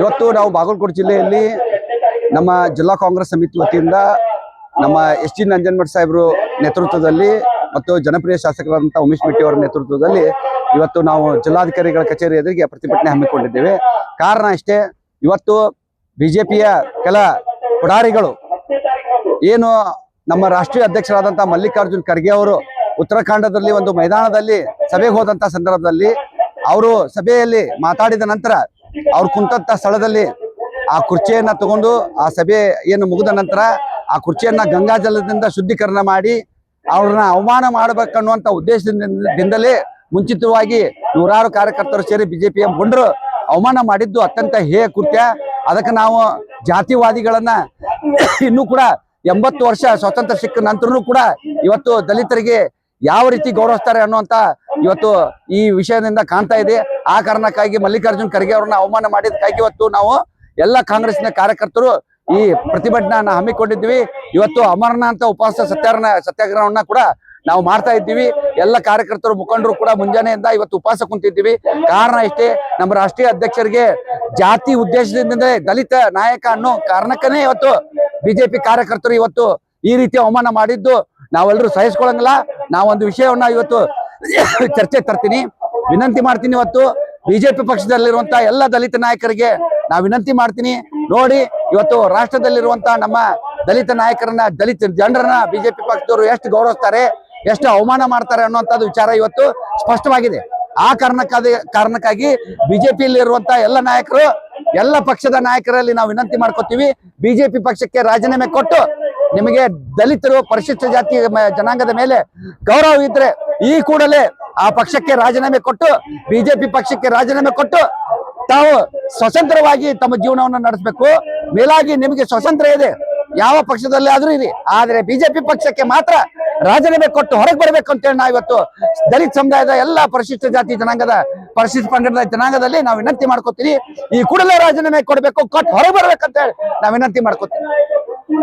ಇವತ್ತು ನಾವು ಬಾಗಲಕೋಟೆ ಜಿಲ್ಲೆಯಲ್ಲಿ ನಮ್ಮ ಜಿಲ್ಲಾ ಕಾಂಗ್ರೆಸ್ ಸಮಿತಿ ವತಿಯಿಂದ ನಮ್ಮ ಎಸ್.ಟಿ. ನಂಜನಮಠ ಸಾಹೇಬರು ನೇತೃತ್ವದಲ್ಲಿ ಮತ್ತು ಜನಪ್ರಿಯ ಶಾಸಕರಾದಂಥ ಉಮೇಶ್ ಮೆಟ್ಟಿ ಅವರ ನೇತೃತ್ವದಲ್ಲಿ ಇವತ್ತು ನಾವು ಜಿಲ್ಲಾಧಿಕಾರಿಗಳ ಕಚೇರಿ ಎದುರಿಗೆ ಪ್ರತಿಭಟನೆ ಹಮ್ಮಿಕೊಂಡಿದ್ದೇವೆ. ಕಾರಣ ಅಷ್ಟೇ, ಇವತ್ತು ಬಿಜೆಪಿಯ ಕೆಲ ಪುಡಾರಿಗಳು ಏನು ನಮ್ಮ ರಾಷ್ಟ್ರೀಯ ಅಧ್ಯಕ್ಷರಾದಂಥ ಮಲ್ಲಿಕಾರ್ಜುನ್ ಖರ್ಗೆ ಅವರು ಉತ್ತರಾಖಂಡದಲ್ಲಿ ಒಂದು ಮೈದಾನದಲ್ಲಿ ಸಭೆಗೆ ಹೋದಂಥ ಸಂದರ್ಭದಲ್ಲಿ ಅವರು ಸಭೆಯಲ್ಲಿ ಮಾತಾಡಿದ ನಂತರ ಅವ್ರು ಕುಂತಂಥ ಸ್ಥಳದಲ್ಲಿ ಆ ಕುರ್ಚಿಯನ್ನ ತಗೊಂಡು ಆ ಸಭೆ ಏನು ಮುಗಿದ ನಂತರ ಆ ಕುರ್ಚಿಯನ್ನ ಗಂಗಾಜಲದಿಂದ ಶುದ್ಧೀಕರಣ ಮಾಡಿ ಅವ್ರನ್ನ ಅವಮಾನ ಮಾಡಬೇಕನ್ನುವಂಥ ಉದ್ದೇಶದಿಂದಲೇ ಮುಂಚಿತವಾಗಿ ನೂರಾರು ಕಾರ್ಯಕರ್ತರು ಸೇರಿ ಬಿಜೆಪಿಯ ಮುಖಂಡರು ಅವಮಾನ ಮಾಡಿದ್ದು ಅತ್ಯಂತ ಹೇಯ ಕೃತ್ಯ. ಅದಕ್ಕೆ ನಾವು ಜಾತಿವಾದಿಗಳನ್ನ ಇನ್ನೂ ಕೂಡ 80 ವರ್ಷ ಸ್ವಾತಂತ್ರ್ಯ ಸಿಕ್ಕ ನಂತರನೂ ಕೂಡ ಇವತ್ತು ದಲಿತರಿಗೆ ಯಾವ ರೀತಿ ಗೌರವಿಸ್ತಾರೆ ಅನ್ನುವಂತ ಇವತ್ತು ಈ ವಿಷಯದಿಂದ ಕಾಣ್ತಾ ಇದೆ. ಆ ಕಾರಣಕ್ಕಾಗಿ ಮಲ್ಲಿಕಾರ್ಜುನ್ ಖರ್ಗೆ ಅವ್ರನ್ನ ಅವಮಾನ ಮಾಡಿದಕ್ಕಾಗಿ ಇವತ್ತು ನಾವು ಎಲ್ಲ ಕಾಂಗ್ರೆಸ್ನ ಕಾರ್ಯಕರ್ತರು ಈ ಪ್ರತಿಭಟನೆಯನ್ನ ಹಮ್ಮಿಕೊಂಡಿದ್ವಿ. ಇವತ್ತು ಅಮರನಾಥ ಉಪವಾಸ ಸತ್ಯಾಗ್ರಹವನ್ನ ಕೂಡ ನಾವು ಮಾಡ್ತಾ ಇದ್ದೀವಿ. ಎಲ್ಲ ಕಾರ್ಯಕರ್ತರು ಮುಖಂಡರು ಕೂಡ ಮುಂಜಾನೆಯಿಂದ ಇವತ್ತು ಉಪವಾಸ ಕುಂತಿದ್ದೀವಿ. ಕಾರಣ ಇಷ್ಟೇ, ನಮ್ಮ ರಾಷ್ಟ್ರೀಯ ಅಧ್ಯಕ್ಷರಿಗೆ ಜಾತಿ ಉದ್ದೇಶದಿಂದ ದಲಿತ ನಾಯಕ ಅನ್ನೋ ಕಾರಣಕ್ಕನೇ ಇವತ್ತು ಬಿಜೆಪಿ ಕಾರ್ಯಕರ್ತರು ಇವತ್ತು ಈ ರೀತಿ ಅವಮಾನ ಮಾಡಿದ್ದು ನಾವೆಲ್ಲರೂ ಸಹಿಸ್ಕೊಳ್ಳಂಗಿಲ್ಲ. ನಾವೊಂದು ವಿಷಯವನ್ನ ಇವತ್ತು ಚರ್ಚೆ ತರ್ತೀನಿ, ವಿನಂತಿ ಮಾಡ್ತೀನಿ. ಇವತ್ತು ಬಿಜೆಪಿ ಪಕ್ಷದಲ್ಲಿರುವಂತ ಎಲ್ಲ ದಲಿತ ನಾಯಕರಿಗೆ ನಾವು ವಿನಂತಿ ಮಾಡ್ತೀನಿ, ನೋಡಿ ಇವತ್ತು ರಾಷ್ಟ್ರದಲ್ಲಿರುವಂತ ನಮ್ಮ ದಲಿತ ನಾಯಕರನ್ನ, ದಲಿತ ಜನರನ್ನ ಬಿಜೆಪಿ ಪಕ್ಷದವರು ಎಷ್ಟು ಗೌರವಿಸ್ತಾರೆ, ಎಷ್ಟು ಅವಮಾನ ಮಾಡ್ತಾರೆ ಅನ್ನುವಂಥದ್ದು ವಿಚಾರ ಇವತ್ತು ಸ್ಪಷ್ಟವಾಗಿದೆ. ಆ ಕಾರಣಕ್ಕಾಗಿ ಬಿಜೆಪಿಯಲ್ಲಿ ಇರುವಂತ ಎಲ್ಲ ನಾಯಕರು, ಎಲ್ಲ ಪಕ್ಷದ ನಾಯಕರಲ್ಲಿ ನಾವು ವಿನಂತಿ ಮಾಡ್ಕೋತೀವಿ, ಬಿಜೆಪಿ ಪಕ್ಷಕ್ಕೆ ರಾಜೀನಾಮೆ ಕೊಟ್ಟು, ನಿಮಗೆ ದಲಿತರು ಪರಿಶಿಷ್ಟ ಜಾತಿ ಜನಾಂಗದ ಮೇಲೆ ಗೌರವ ಇದ್ರೆ ಈ ಕೂಡಲೇ ಆ ಪಕ್ಷಕ್ಕೆ ರಾಜೀನಾಮೆ ಕೊಟ್ಟು, ಬಿಜೆಪಿ ಪಕ್ಷಕ್ಕೆ ರಾಜೀನಾಮೆ ಕೊಟ್ಟು ತಾವು ಸ್ವತಂತ್ರವಾಗಿ ತಮ್ಮ ಜೀವನವನ್ನು ನಡೆಸಬೇಕು. ಮೇಲಾಗಿ ನಿಮಗೆ ಸ್ವಾತಂತ್ರ್ಯ ಇದೆ, ಯಾವ ಪಕ್ಷದಲ್ಲಿ ಆದ್ರೂ ಇರಿ, ಆದ್ರೆ ಬಿಜೆಪಿ ಪಕ್ಷಕ್ಕೆ ಮಾತ್ರ ರಾಜೀನಾಮೆ ಕೊಟ್ಟು ಹೊರಗೆ ಬರ್ಬೇಕು ಅಂತೇಳಿ ನಾವು ಇವತ್ತು ದಲಿತ ಸಮುದಾಯದ ಎಲ್ಲ ಪರಿಶಿಷ್ಟ ಜಾತಿ ಜನಾಂಗದ ಪರಿಶಿಷ್ಟ ಪಂಗಡದ ಜನಾಂಗದಲ್ಲಿ ನಾವು ವಿನಂತಿ ಮಾಡ್ಕೋತೀವಿ. ಈ ಕೂಡಲೇ ರಾಜೀನಾಮೆ ಕೊಡ್ಬೇಕು, ಕೊಟ್ಟು ಹೊರಗೆ ಬರ್ಬೇಕಂತ ಹೇಳಿ ನಾವು ವಿನಂತಿ ಮಾಡ್ಕೋತೀವಿ.